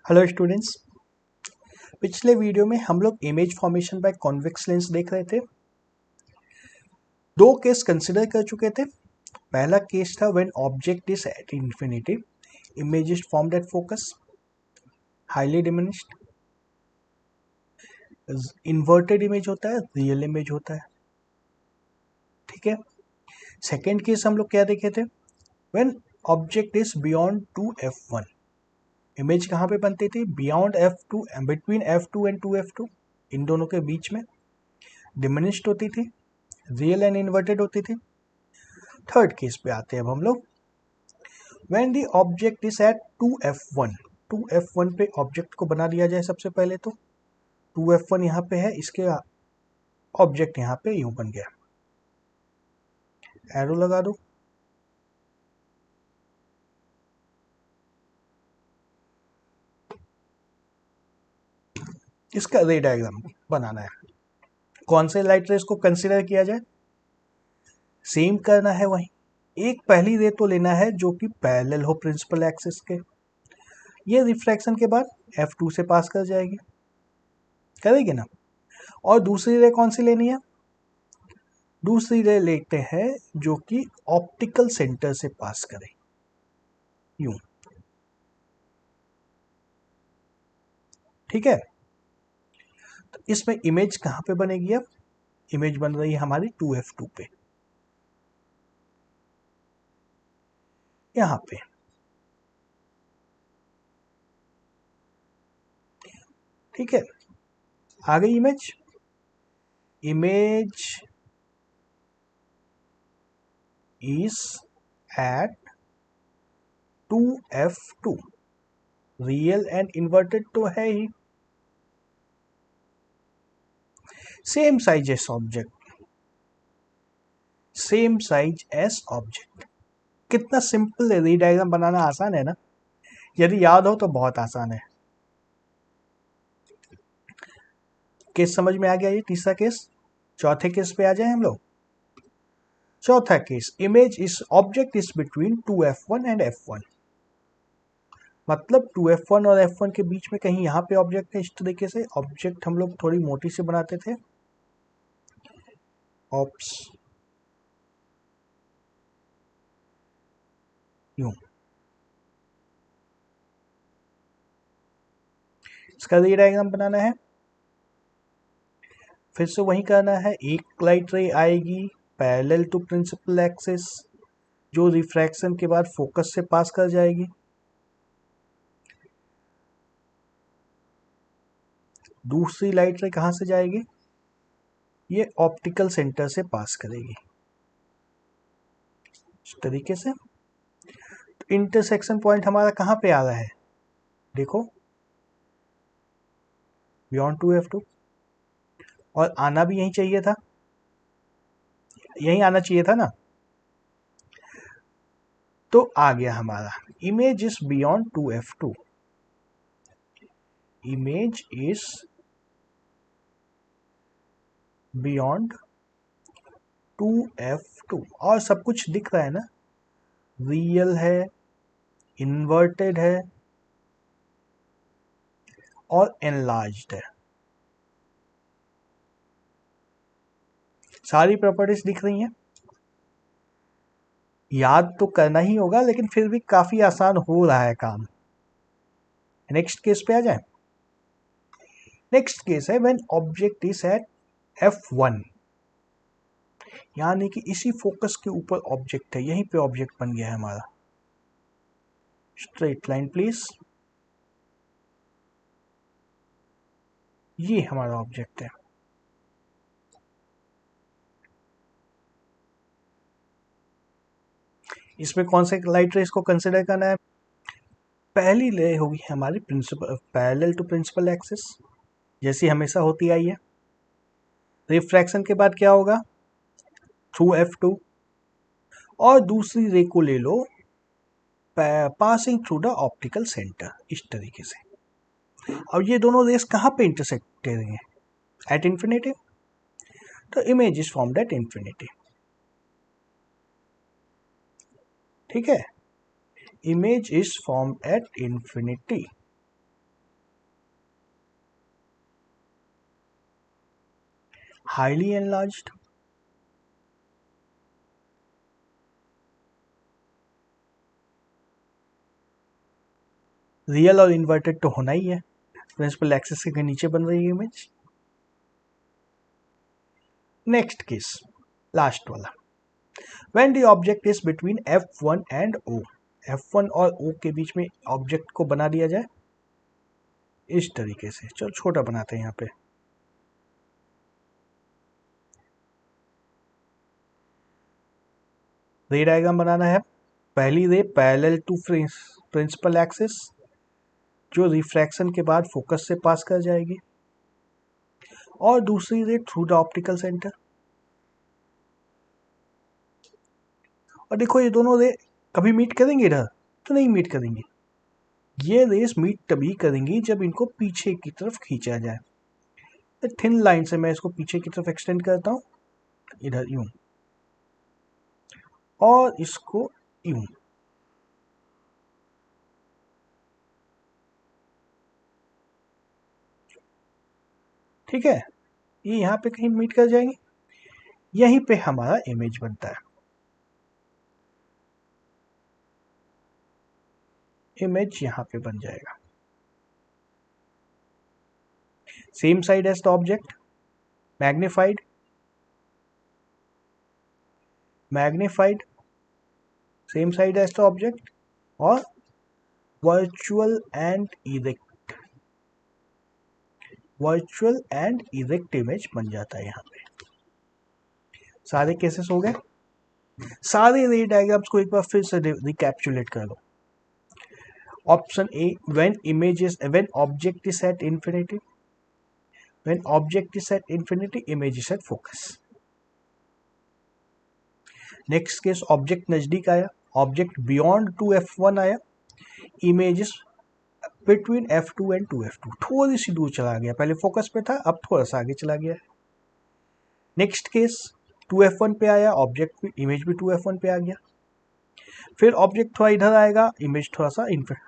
Hello students. पिछले video में हम लोग image formation by convex lens देख रहे थे। दो केस कंसिडर कर चुके थे। पहला केस था when object is at infinity, image is formed at focus, highly diminished. Inverted image होता है, रियल इमेज होता है। ठीक है। सेकेंड केस हम लोग क्या देखे थे? When object is beyond 2f1, image कहाँ पे बनती थी? Beyond f2, between f2 and 2f2, इन दोनों के बीच में डिमिनिश्ड होती थी, रियल एंड इन्वर्टेड होती थी। थर्ड केस पे आते हैं अब हम लोग। When the object is at 2f1, 2f1 पे ऑब्जेक्ट को बना दिया जाए। सबसे पहले तो 2f1 यहाँ पे है, इसके ऑब्जेक्ट यहाँ पे यूं बन गया। एरो लगा दो। इसका रे डायग्राम बनाना है। कौन से लाइट रेस को कंसिडर किया जाए? सेम करना है वही। एक पहली रे तो लेना है जो कि पैरेलल हो प्रिंसिपल एक्सिस के। ये रिफ्रैक्शन के बाद f2 से पास कर जाएगी, करेगी ना। और दूसरी रे कौन सी लेनी है? दूसरी रे लेते हैं जो कि ऑप्टिकल सेंटर से पास करे, यूं। ठीक है। तो इसमें इमेज कहां पे बनेगी? अब इमेज बन रही है हमारी 2f2 पे, यहां पे। ठीक है। आ गई image. Image is at 2f2, real and inverted तो है ही। Same size as object, same size as object. कितना सिंपल है, री डायग्राम बनाना आसान है ना। यदि याद हो तो बहुत आसान है। केस समझ में आ गया? ये तीसरा केस। चौथे केस पे आ जाए हम लोग। चौथा case, image is object is between 2f1 and f1, मतलब 2f1 और f1 के बीच में कहीं यहाँ पे ऑब्जेक्ट है। इस तरीके से ऑब्जेक्ट हम लोग थोड़ी मोटी से बनाते थे, ऑप्स यूं। इसका रे डायग्राम बनाना है। फिर से वही करना है। एक लाइट रे आएगी पैरेलल टू प्रिंसिपल एक्सिस, जो रिफ्रैक्शन के बाद फोकस से पास कर जाएगी। दूसरी लाइट रे कहाँ से जाएगी? ये ऑप्टिकल सेंटर से पास करेगी, इस तरीके से। तो इंटरसेक्शन पॉइंट हमारा कहाँ पे आ रहा है? देखो, बियॉन्ड 2f2। और आना भी यहीं चाहिए था, यहीं आना चाहिए था ना। तो आ गया हमारा। Image is beyond 2f2, image is beyond 2f2। और सब कुछ दिख रहा है ना, रियल है, इन्वर्टेड है और एनलार्ज्ड है। सारी प्रॉपर्टीज दिख रही हैं। याद तो करना ही होगा, लेकिन फिर भी काफी आसान हो रहा है काम। नेक्स्ट केस पे आ जाए। नेक्स्ट केस है when object is at f1, यानी कि इसी फोकस के ऊपर ऑब्जेक्ट है, यहीं पे ऑब्जेक्ट बन गया है हमारा। Straight line please. ये हमारा ऑब्जेक्ट है। इसमें कौन से लाइट रेस को कंसिडर करना है? पहली ले होगी हमारी principal parallel to principal axis, जैसी हमेशा होती आई है। रिफ्रैक्शन के बाद क्या होगा? Through f2। और दूसरी रे को ले लो passing through the optical centre, इस तरीके से। अब ये दोनों रेस कहाँ पे इंटरसेक्ट करेंगे? At infinity. तो image is formed at infinity. ठीक है। Image is formed at infinity. Highly enlarged, real और इन्वर्टेड तो होना ही है, प्रिंसिपल एक्सिस के नीचे बन रही है इमेज। नेक्स्ट केस, लास्ट वाला, when the object is between F1 and O, F1 और O के बीच में ऑब्जेक्ट को बना दिया जाए इस तरीके से। चलो छोटा बनाते हैं यहाँ पे, रे डायग्राम बनाना है। पहली ray parallel to principal axis, जो रिफ्रैक्शन के बाद फोकस से पास कर जाएगी, और दूसरी रे थ्रू द ऑप्टिकल सेंटर। और देखो ये दोनों रे कभी मीट करेंगे इधर तो नहीं मीट करेंगे, ये रेस मीट तभी करेंगी जब इनको पीछे की तरफ खींचा जाए। थिन लाइन से मैं इसको पीछे की तरफ एक्सटेंड करता हूँ, इधर यूं, और इसको यूं। ठीक है, ये यहाँ पे कहीं मीट कर जाएंगे, यहीं पे हमारा इमेज बनता है। इमेज यहाँ पे बन जाएगा, same side as the object, magnified, magnified, same side as the object, और virtual and erect, virtual and erect image बन जाता है यहाँ पे। सारे केसेस हो गए। सारे रे डायग्राम्स को एक बार फिर से रिकैप्चुलेट कर लो। Option A, when object is at infinity, when object is at infinity image is at focus. Next case, object नजदीक आया, ऑब्जेक्ट बियॉन्ड 2F1 आया, image is between F2 and 2F2, थोड़ी सी दूर चला गया, पहले फोकस पे था अब थोड़ा सा आगे चला गया है। नेक्स्ट केस, 2F1 पे आया, ऑब्जेक्ट भी, इमेज भी 2F1 पे आ गया। फिर ऑब्जेक्ट थोड़ा इधर आएगा, इमेज थोड़ा सा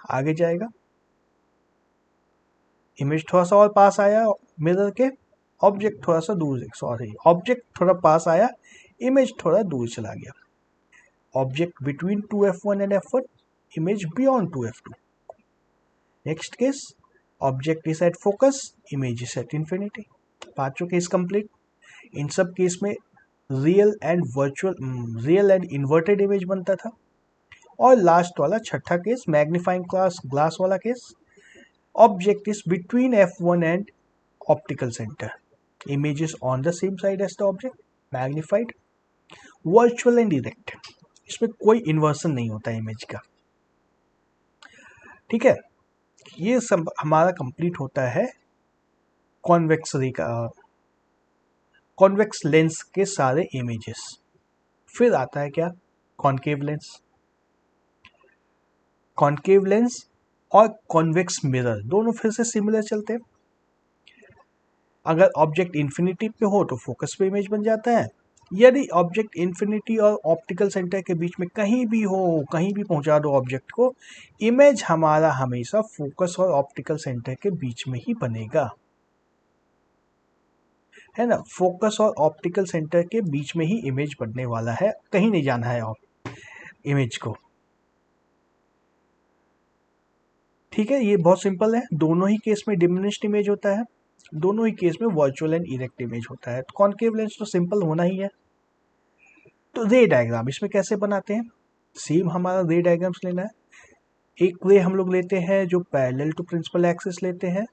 आगे जाएगा, इमेज थोड़ा सा और पास आया मिरर के, ऑब्जेक्ट थोड़ा सा दूर, सॉरी ऑब्जेक्ट थोड़ा पास आया, इमेज थोड़ा दूर चला गया। Object between 2F1 and F1, image beyond 2F2। Next case, object is at focus, image is at infinity. पांचों केस कंप्लीट। इन सब केस में रियल एंड इन्वर्टेड इमेज बनता था। और लास्ट वाला छठा केस, मैग्नीफाइंग ग्लास वाला case, object is between F1 and optical centre, image is on the same side as the object, magnified, virtual and erect. इसमें कोई इन्वर्सन नहीं होता इमेज का। ठीक है, ये सब हमारा कंप्लीट होता है कॉन्वेक्स लेंस के सारे इमेजेस। फिर आता है क्या, कॉन्केव लेंस। कॉन्केव लेंस और कॉन्वेक्स मिरर दोनों फिर से सिमिलर चलते हैं। अगर ऑब्जेक्ट इन्फिनिटी पे हो तो फोकस पे इमेज बन जाता है, यदि ऑब्जेक्ट इन्फिनिटी और ऑप्टिकल सेंटर के बीच में कहीं भी हो, कहीं भी पहुंचा दो ऑब्जेक्ट को, इमेज हमारा हमेशा फोकस और ऑप्टिकल सेंटर के बीच में ही बनेगा, है ना। फोकस और ऑप्टिकल सेंटर के बीच में ही इमेज बनने वाला है, कहीं नहीं जाना है इमेज को। ठीक है, ये बहुत सिंपल है। दोनों ही केस में डिमिनिश्ड इमेज होता है, दोनों ही केस में वर्चुअल एंड इरेक्ट इमेज होता है। तो कॉन्केव लेंस तो सिंपल होना ही है। तो रे डायग्राम इसमें कैसे बनाते हैं, सेम हमारा रे डायग्राम्स लेना है। एक रे हम लोग लेते हैं जो पैरेलल टू प्रिंसिपल एक्सिस लेते हैं।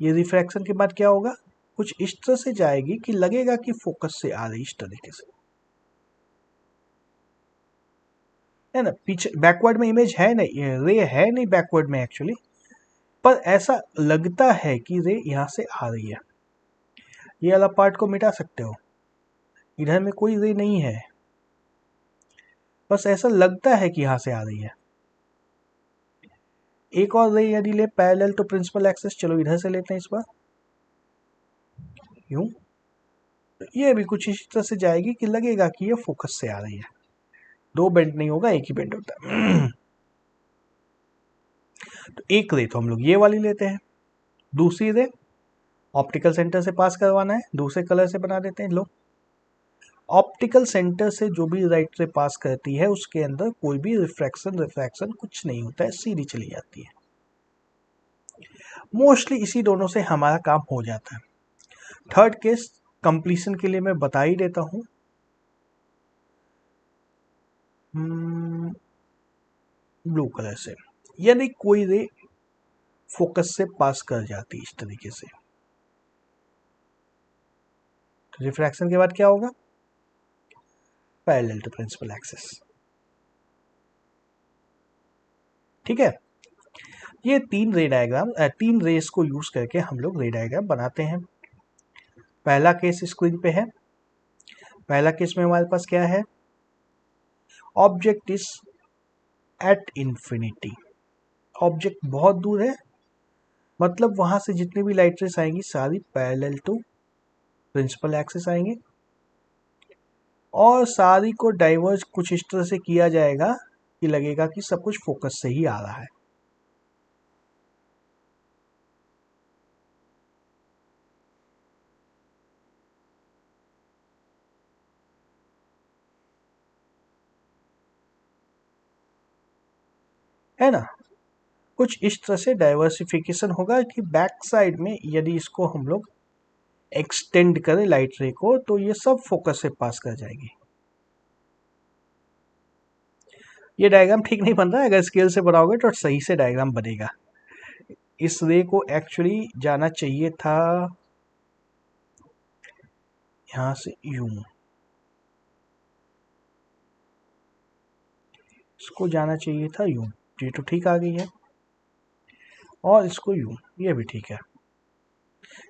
ये रिफ्रैक्शन के बाद क्या होगा, कुछ इस तरह से जाएगी कि लगेगा कि फोकस से आ रही, इस तरीके से, है ना। पीछे बैकवर्ड में इमेज है नहीं, रे है नहीं बैकवर्ड में एक्चुअली, पर ऐसा लगता है कि रे यहाँ से आ रही है। ये वाला पार्ट को मिटा सकते हो, इधर में कोई रे नहीं है, बस ऐसा लगता है कि यहाँ से आ रही है। एक और रे यदि ले पैरेलल टू प्रिंसिपल एक्सिस, चलो इधर से लेते हैं इस बार, यूं, ये भी कुछ इस तरह से जाएगी कि लगेगा कि ये फोकस से आ रही है। दो बेंड नहीं होगा, एक ही बेंड होता है। तो एक रे तो हम लोग ये वाली लेते हैं, दूसरी रे ऑप्टिकल सेंटर से पास करवाना है, दूसरे कलर से बना देते हैं। लो, ऑप्टिकल सेंटर से जो भी लाइट रे पास करती है उसके अंदर कोई भी रिफ्रैक्शन रिफ्रैक्शन कुछ नहीं होता है, सीधी चली जाती है। मोस्टली इसी दोनों से हमारा काम हो जाता है। थर्ड केस कंप्लीशन के लिए मैं बता ही देता हूं, ब्लू कलर से, यानी कोई रे फोकस से पास कर जाती है इस तरीके से। तो रिफ्रैक्शन के बाद क्या होगा? Parallel to principal axis. ठीक है, ये तीन रे डायग्राम, तीन रेस को यूज करके हम लोग रे डायग्राम बनाते हैं। पहला केस स्क्रीन पे है। पहला केस में हमारे पास क्या है? Object is at infinity. Object बहुत दूर है, मतलब वहां से जितनी भी लाइट रेस आएंगी सारी पैरेलल टू प्रिंसिपल एक्सिस आएंगे, और सारी को डाइवर्ज कुछ इस तरह से किया जाएगा कि लगेगा कि सब कुछ फोकस से ही आ रहा है। है ना? कुछ इस तरह से डाइवर्सिफिकेशन होगा कि बैक साइड में यदि इसको हम लोग एक्सटेंड करें लाइट रे को तो ये सब फोकस से पास कर जाएगी। ये डायग्राम ठीक नहीं बन रहा है, अगर स्केल से बनाओगे तो सही से डायग्राम बनेगा। इस रे को एक्चुअली जाना चाहिए था यहां से यूं, इसको जाना चाहिए था यूं, ये तो ठीक आ गई है, और इसको यूं, ये भी ठीक है।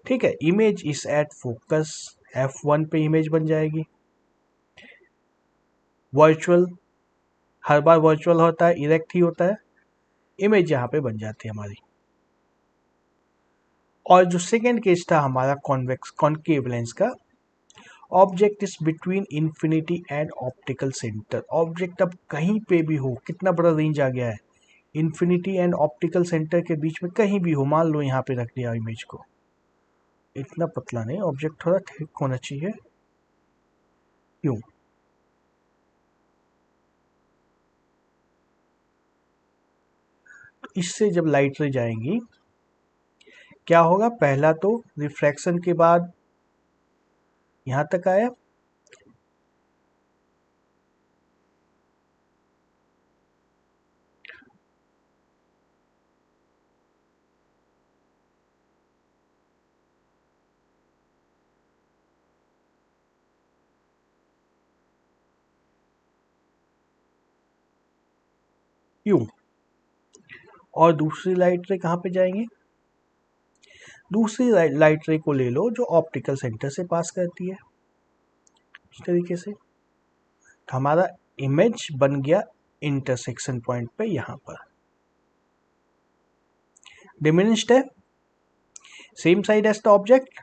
ठीक है, image is at focus, F1 पे इमेज बन जाएगी। वर्चुअल, हर बार वर्चुअल होता है, इरेक्ट ही होता है, इमेज यहाँ पे बन जाती है हमारी। और जो सेकेंड केस था हमारा कॉन्वेक्स कॉन्केव लेंस का, object is between infinity and optical centre. Object अब कहीं पे भी हो, कितना बड़ा रेंज आ गया है, इंफिनिटी एंड ऑप्टिकल सेंटर के बीच में कहीं भी हो, मान लो यहाँ पे रख दिया इमेज को, इतना पतला नहीं, ऑब्जेक्ट थोड़ा थिक होना चाहिए, यूं। तो इससे जब लाइट रे जाएंगी क्या होगा? पहला तो रिफ्रैक्शन के बाद यहां तक आया, यूं, और दूसरी लाइट रे कहाँ पे जाएंगी? दूसरी लाइट रे को ले लो जो ऑप्टिकल सेंटर से पास करती है, इस तरीके से। तो हमारा इमेज बन गया इंटरसेक्शन पॉइंट पे, यहां पर डिमिनिश्ड है, same side as the object,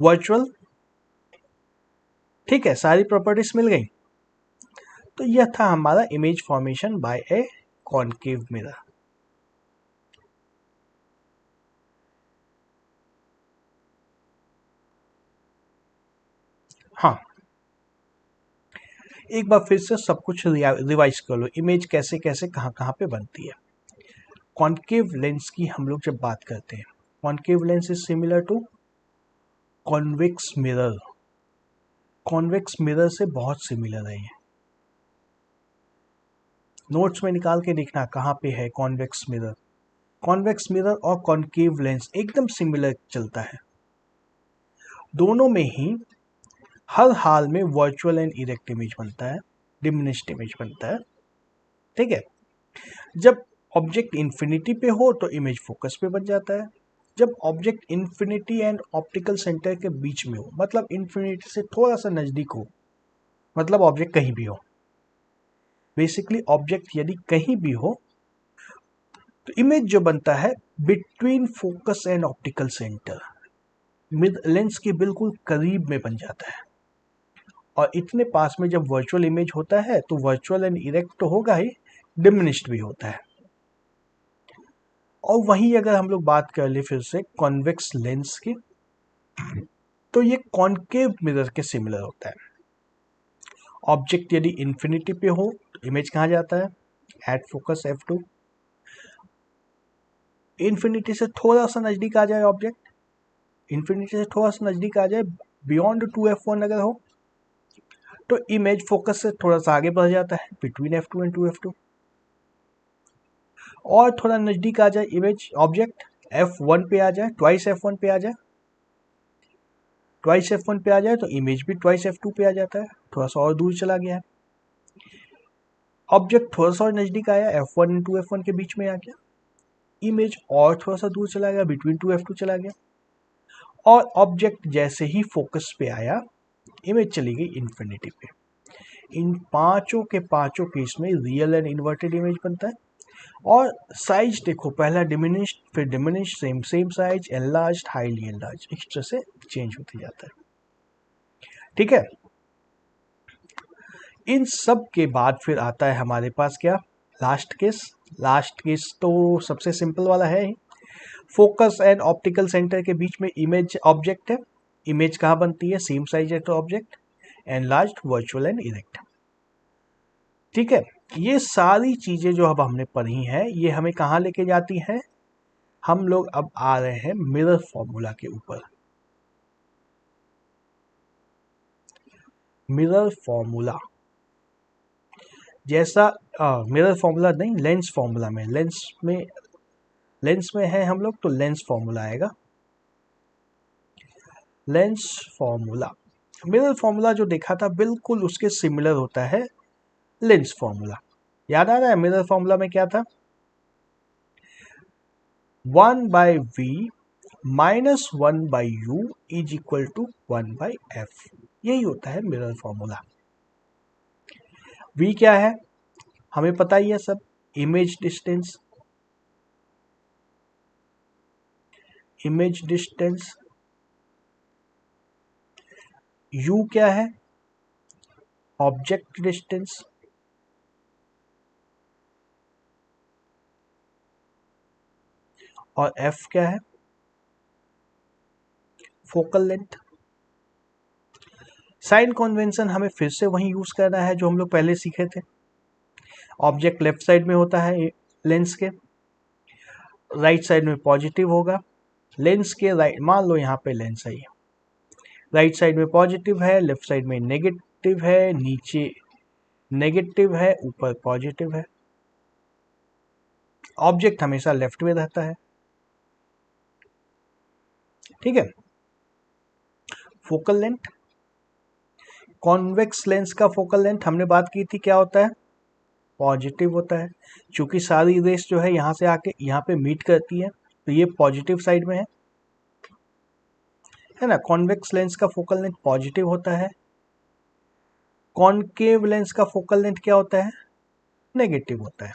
virtual. ठीक है, सारी प्रॉपर्टीज मिल गई। तो यह था हमारा image formation by A concave mirror. हाँ, एक बार फिर से सब कुछ रिवाइज कर लो, इमेज कैसे कैसे कहाँ कहाँ पे बनती है। कॉनकेव लेंस की हम लोग जब बात करते हैं, concave lens is similar to convex mirror. Convex mirror से बहुत सिमिलर है ये, नोट्स में निकाल के देखना कहाँ पे है कॉन्वेक्स मिरर। कॉन्वेक्स मिरर और कॉनकेव लेंस एकदम सिमिलर चलता है, दोनों में ही हर हाल में वर्चुअल एंड इरेक्ट इमेज बनता है, डिमिनिश्ड इमेज बनता है। ठीक है, जब ऑब्जेक्ट इंफिनिटी पे हो तो इमेज फोकस पे बन जाता है, जब object infinity and optical centre के बीच में हो, मतलब इंफिनिटी से थोड़ा सा नजदीक हो, मतलब ऑब्जेक्ट कहीं भी हो, बेसिकली ऑब्जेक्ट यदि कहीं भी हो तो इमेज जो बनता है between focus and optical centre, mid lens के बिल्कुल करीब में बन जाता है। और इतने पास में जब वर्चुअल इमेज होता है तो वर्चुअल एंड इरेक्ट तो होगा ही, डिमिनिश्ड भी होता है। और वहीं अगर हम लोग बात कर ले फिर से कॉन्वेक्स लेंस की, तो ये कॉनकेव मिरर के सिमिलर होता है। ऑब्जेक्ट यदि इन्फिनिटी पे हो तो इमेज कहाँ जाता है, एट फोकस F2। इन्फिनिटी से थोड़ा सा नजदीक आ जाए ऑब्जेक्ट, इन्फिनिटी से थोड़ा सा नजदीक आ जाए, बियॉन्ड 2F1 अगर हो तो इमेज फोकस से थोड़ा सा आगे बढ़ जाता है, बिटवीन F2 एंड 2F2। और थोड़ा नजदीक आ जाए इमेज ऑब्जेक्ट, F1 पे आ जाए, ट्वाइस F1 पे आ जाए, ट्वाइस F1 पे आ जाए तो इमेज भी ट्वाइस F2 पे आ जाता है, थोड़ा सा और दूर चला गया है। ऑब्जेक्ट थोड़ा सा और नजदीक आया, F1 एंड 2F1 के बीच में आ गया, इमेज और थोड़ा सा दूर चला गया, बिटवीन 2F2 चला गया। और ऑब्जेक्ट जैसे ही फोकस पे आया, इमेज चली गई इन्फिनिटी पे। इन पांचों के पांचों केस में रियल एंड इन्वर्टेड इमेज बनता है। और साइज देखो, पहला डिमिनिश्ड, फिर diminish, same size, enlarged, highly enlarged, इस तरह से चेंज होते जाता है। ठीक है, इन सब के बाद फिर आता है हमारे पास क्या, लास्ट केस। लास्ट केस तो सबसे सिंपल वाला है ही। फोकस एंड ऑप्टिकल सेंटर के बीच में इमेज ऑब्जेक्ट है, इमेज कहाँ बनती है, सेम साइज है तो object, enlarged, virtual and erect. ठीक है, ये सारी चीजें जो अब हमने पढ़ी हैं ये हमें कहाँ लेके जाती हैं, हम लोग अब आ रहे हैं मिरर फॉर्मूला के ऊपर। मिरर फॉर्मूला जैसा मिरर फॉर्मूला नहीं, लेंस फॉर्मूला में, लेंस में है हम लोग तो लेंस फॉर्मूला आएगा। लेंस फॉर्मूला, मिरर फॉर्मूला जो देखा था बिल्कुल उसके सिमिलर होता है लेंस फॉर्मूला। याद आ रहा है मिरर फॉर्मूला में क्या था, 1/v minus 1/u is equal to 1/f। यही होता है मिरर फॉर्मूला। v क्या है हमें पता ही है सब, image distance, image distance. u क्या है, ऑब्जेक्ट डिस्टेंस। और f क्या है, फोकल लेंथ। साइन कन्वेंशन हमें फिर से वही यूज करना है जो हम लोग पहले सीखे थे। ऑब्जेक्ट लेफ्ट साइड में होता है लेंस के, राइट साइड में पॉजिटिव होगा, लेंस के राइट, मान लो यहाँ पे लेंस है, राइट साइड में पॉजिटिव है, लेफ्ट साइड में नेगेटिव है, नीचे नेगेटिव है, ऊपर पॉजिटिव है। ऑब्जेक्ट हमेशा लेफ्ट में रहता है। ठीक है, फोकल लेंथ, कॉन्वेक्स लेंस का फोकल लेंथ हमने बात की थी क्या होता है, पॉजिटिव होता है। क्योंकि सारी रेस जो है यहाँ से आके यहाँ पे मीट करती है तो ये पॉजिटिव साइड में है ना। कॉन्वेक्स लेंस का फोकल लेंथ पॉजिटिव होता है। कॉनकेव लेंस का फोकल लेंथ क्या होता है, नेगेटिव होता है।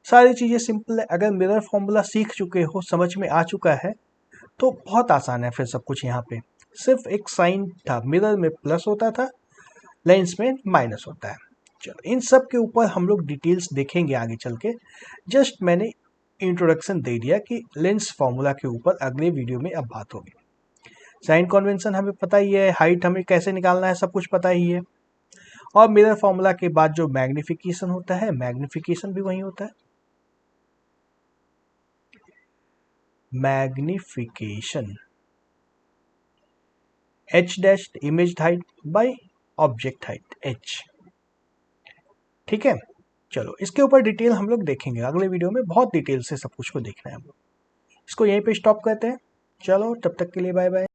सारी चीजें सिंपल है। अगर मिरर फॉर्मूला सीख चुके हो, समझ में आ चुका है तो बहुत आसान है फिर सब कुछ। यहाँ पे सिर्फ एक साइन था, मिरर में प्लस होता था, लेंस में माइनस होता है। चलो इन सब के ऊपर हम लोग डिटेल्स देखेंगे आगे चल के। जस्ट मैंने इंट्रोडक्शन दे दिया कि लेंस फॉर्मूला के ऊपर अगले वीडियो में अब बात होगी। साइन कन्वेंशन हमें पता ही है, हाइट हमें कैसे निकालना है सब कुछ पता ही है। और मिरर फॉर्मूला के बाद जो मैग्निफिकेशन होता है, मैग्निफिकेशन भी वही होता है। Magnification h dash image height by object height h। ठीक है, चलो इसके ऊपर डिटेल हम लोग देखेंगे अगले वीडियो में, बहुत डिटेल से सब कुछ को देखना है हम लोग। इसको यहीं पे स्टॉप करते हैं। चलो तब तक के लिए बाय बाय।